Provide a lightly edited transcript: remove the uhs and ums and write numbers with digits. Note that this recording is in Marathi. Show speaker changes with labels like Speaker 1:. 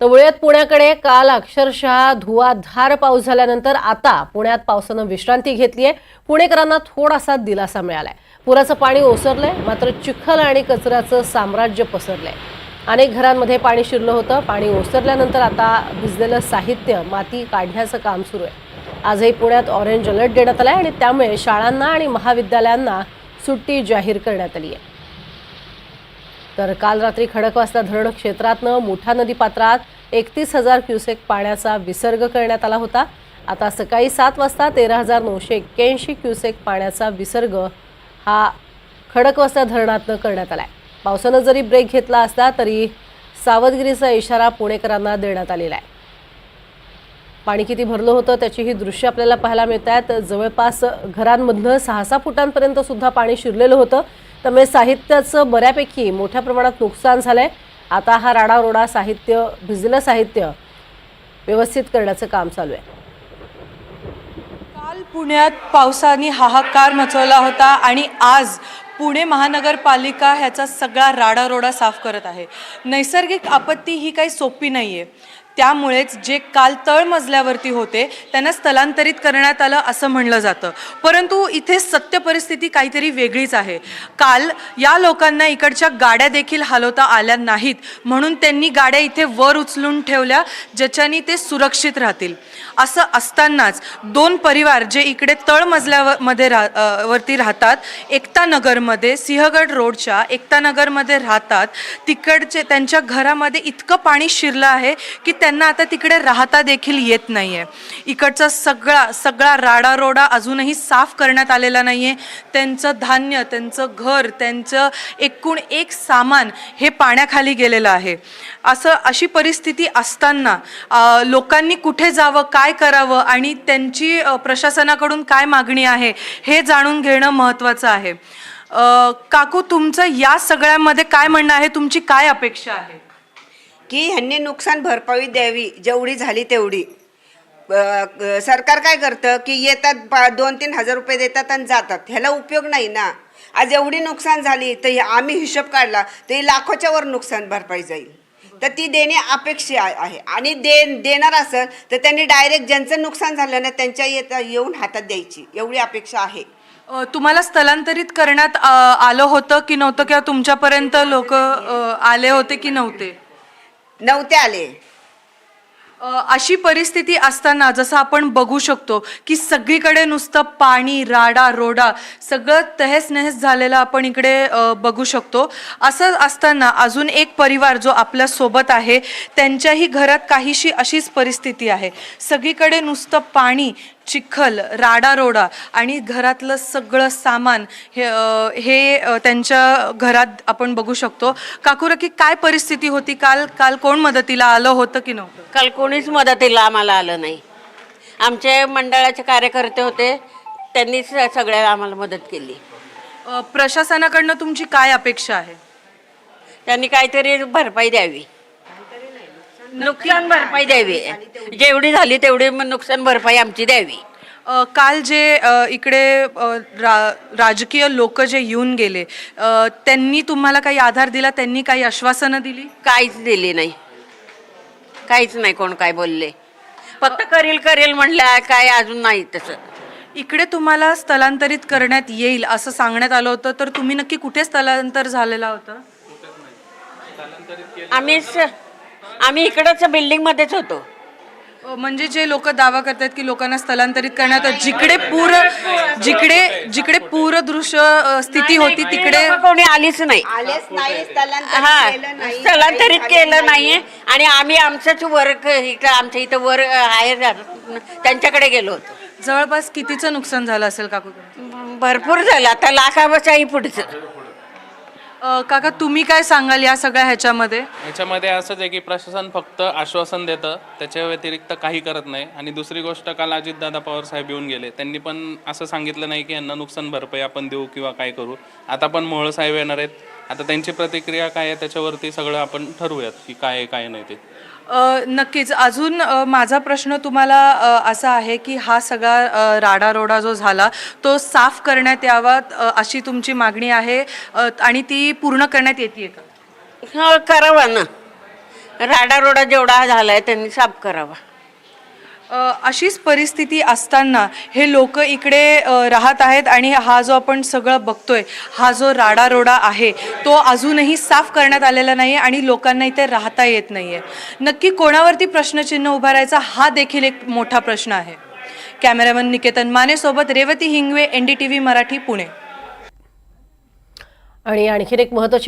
Speaker 1: तवळ्यात पुण्याकडे काल अक्षरशः धुवाधार पाऊस झाल्यानंतर आता पुण्यात पावसानं विश्रांती घेतली आहे। पुणेकरांना थोडासा दिलासा मिळालाय। पुराचं पाणी ओसरलंय, मात्र चिखल आणि कचऱ्याचं साम्राज्य पसरलंय। अनेक घरांमध्ये पाणी शिरलं होतं। पाणी ओसरल्यानंतर आता भिजलेलं साहित्य, माती काढण्याचं काम सुरू आहे। आजही पुण्यात ऑरेंज अलर्ट देण्यात आलाय आणि त्यामुळे शाळांना आणि महाविद्यालयांना सुट्टी जाहीर करण्यात आली आहे। तर काल रात्री खडकवासला धरण क्षेत्रातनं मुठा नदी पात्रात 31,000 क्युसेक पाण्याचा विसर्ग करण्यात आला होता। आता सकाळी 7 वाजता 13,981 क्युसेक पाण्याचा विसर्ग हा खडकवासला धरणातनं करण्यात आलाय। पावसानं जरी ब्रेक घेतला असला तरी सावधगिरीचा इशारा पुणेकरांना देण्यात आलेला आहे। पाणी किती भरलं होतं त्याची ही दृश्य आपल्याला पाहायला मिळतात। जवळपास घरांमधनं 6-6 फुटांपर्यंत सुद्धा पाणी शिरलेलं होतं। त्यामुळे साहित्याचं बऱ्यापैकी मोठ्या प्रमाणात नुकसान झालंय। आता हा राडारोडा साहित्य, भिजलेलं साहित्य व्यवस्थित करण्याचं काम चालू आहे।
Speaker 2: काल पुण्यात पावसाने हाहाकार मचवला होता आणि आज पुणे महानगरपालिका ह्याचा सगळा राडारोडा साफ करत आहे। नैसर्गिक आपत्ती ही काही सोपी नाहीये, त्यामुळेच जे काल तळमजल्यावरती होते त्यांना स्थलांतरित करण्यात आलं असं म्हणलं जातं। परंतु इथे सत्य परिस्थिती काहीतरी वेगळीच आहे। काल या लोकांना इकडच्या गाड्या देखील हलवता आल्या नाहीत, म्हणून त्यांनी गाड्या इथे वर उचलून ठेवल्या ज्याच्याने ते सुरक्षित राहतील। असं असतानाच 2 परिवार जे इकडे तळमजल्यामध्ये वरती राहतात, एकता नगरमध्ये सिंहगड रोडच्या एकता नगरमध्ये राहतात, तिकडचे त्यांच्या घरामध्ये इतकं पाणी शिरलं आहे की त्यांना आता तिकडे राहता देखील येत नाहीये। इकडचा सगळा राडारोडा अजूनही साफ करण्यात आलेला नाहीये। त्यांचं धान्य, त्यांचं घर, त्यांचं एकूण एक सामान हे पाण्याखाली गेलेलं आहे। अशी परिस्थिती असताना लोकांनी कुठे जावं, काय करावं आणि त्यांची प्रशासनाकडून काय मागणी आहे हे जाणून घेणं महत्त्वाचं आहे। काकू, तुमचं या सगळ्यामध्ये काय म्हणणं आहे? तुमची काय अपेक्षा आहे?
Speaker 3: की ह्यांनी नुकसान भरपाई द्यावी, जेवढी झाली तेवढी। सरकार काय करतं की येतात 2-3 हजार रुपये देतात आणि जातात, ह्याला उपयोग नाही ना। आज एवढी नुकसान झाली तर आम्ही हिशोब काढला तर लाखोच्या वर नुकसान भरपाई जाईल, तर ती देणे अपेक्षा आहे। आणि देणार असेल तर त्यांनी डायरेक्ट ज्यांचं नुकसान झालं ना त्यांच्या येऊन हातात द्यायची, एवढी अपेक्षा आहे।
Speaker 2: तुम्हाला स्थलांतरित करण्यात आलं होतं की नव्हतं, किंवा तुमच्यापर्यंत लोक आले होते की नव्हते?
Speaker 3: नव्हते आले।
Speaker 2: अशी परिस्थिती असताना जसं आपण बघू शकतो की सगळीकडे नुसतं पाणी, राडा रोडा सगळं तहेस नहेस झालेलं आपण इकडे बघू शकतो। असं असताना अजून एक परिवार जो आपल्या सोबत आहे, त्यांच्याही घरात काहीशी अशीच परिस्थिती आहे। सगळीकडे नुसतं पाणी, चिखल, राडारोडा आणि घरातलं सगळं सामान हे त्यांच्या घरात आपण बघू शकतो। काकूरा, की काय परिस्थिती होती काल कोण मदतीला आलं होतं की नव्हतं?
Speaker 4: काल कोणीच मदतीला आम्हाला आलं नाही। आमचे मंडळाचे कार्यकर्ते होते, त्यांनी सगळ्या आम्हाला मदत केली।
Speaker 2: प्रशासनाकडनं तुमची काय अपेक्षा आहे?
Speaker 4: त्यांनी काहीतरी भरपाई द्यावी, नुकसान भरपाई द्यावी, जेवढी झाली तेवढी नुकसान भरपाई आमची द्यावी।
Speaker 2: काल जे इकडे राजकीय लोक जे येऊन गेले, त्यांनी तुम्हाला काही आधार दिला? त्यांनी काही आश्वासनं दिली?
Speaker 4: काहीच दिली नाही, काहीच नाही। कोण काय बोलले, फक्त करेल म्हणलं, काय अजून नाही तसं।
Speaker 2: इकडे तुम्हाला स्थलांतरित करण्यात येईल असं सांगण्यात आलं होतं, तर तुम्ही नक्की कुठे स्थलांतर झालेला होता?
Speaker 4: आम्ही इकडच बिल्डिंग मध्येच होतो।
Speaker 2: म्हणजे जे लोक दावा करतात की लोकांना स्थलांतरित करण्यात, जिकडे पूरदृश्य स्थिती होती तिकडे
Speaker 4: कोणी आलीच नाही। स्थलांतरित केलं नाहीये आणि आम्ही आमचंच वर्क आमच्या इथं वर आहे त्यांच्याकडे गेलो होतो।
Speaker 2: जवळपास कितीचं नुकसान झालं असेल काकू?
Speaker 4: भरपूर झालं, आता लाखाच्याही पुढचं।
Speaker 2: काका, तुम्ही काय सांगाल या सगळ्या ह्याच्यामध्ये?
Speaker 5: असंच आहे की प्रशासन फक्त आश्वासन देतं, त्याच्या व्यतिरिक्त काही करत नाही। आणि दुसरी गोष्ट, काल अजितदादा पवार साहेब येऊन गेले, त्यांनी पण असं सांगितलं नाही की यांना नुकसान भरपाई आपण देऊ किंवा काय करू। आता पण मोहोळ साहेब येणार आहेत, आता त्यांची प्रतिक्रिया काय आहे त्याच्यावरती सगळं आपण ठरवूयात की काय आहे काय नाही ते।
Speaker 2: नक्कीच। अजून माझा प्रश्न तुम्हाला असा आहे की हा सगळा राडारोडा जो झाला तो साफ करण्यात यावा अशी तुमची मागणी आहे आणि ती पूर्ण करण्यात येते का?
Speaker 4: करावा ना, राडारोडा जेवढा झालाय त्यांनी साफ करावा.
Speaker 2: अशीच परिस्थिती असताना हे लोक इकडे राहत आहेत आणि हा जो आपण सगळं बघतोय, हा जो राडारोडा आहे तो अजूनही साफ करण्यात आलेला नाही आणि लोकांना इथे राहता येत नाही आहे. नक्की कोणावरती प्रश्नचिन्ह उभारायचा हा देखील एक मोठा प्रश्न आहे. Cameraman Niketan मानेसोबत Revati Hingwe, NDTV Marathi, Pune.
Speaker 1: आणि आणखीन एक महत्त्वाची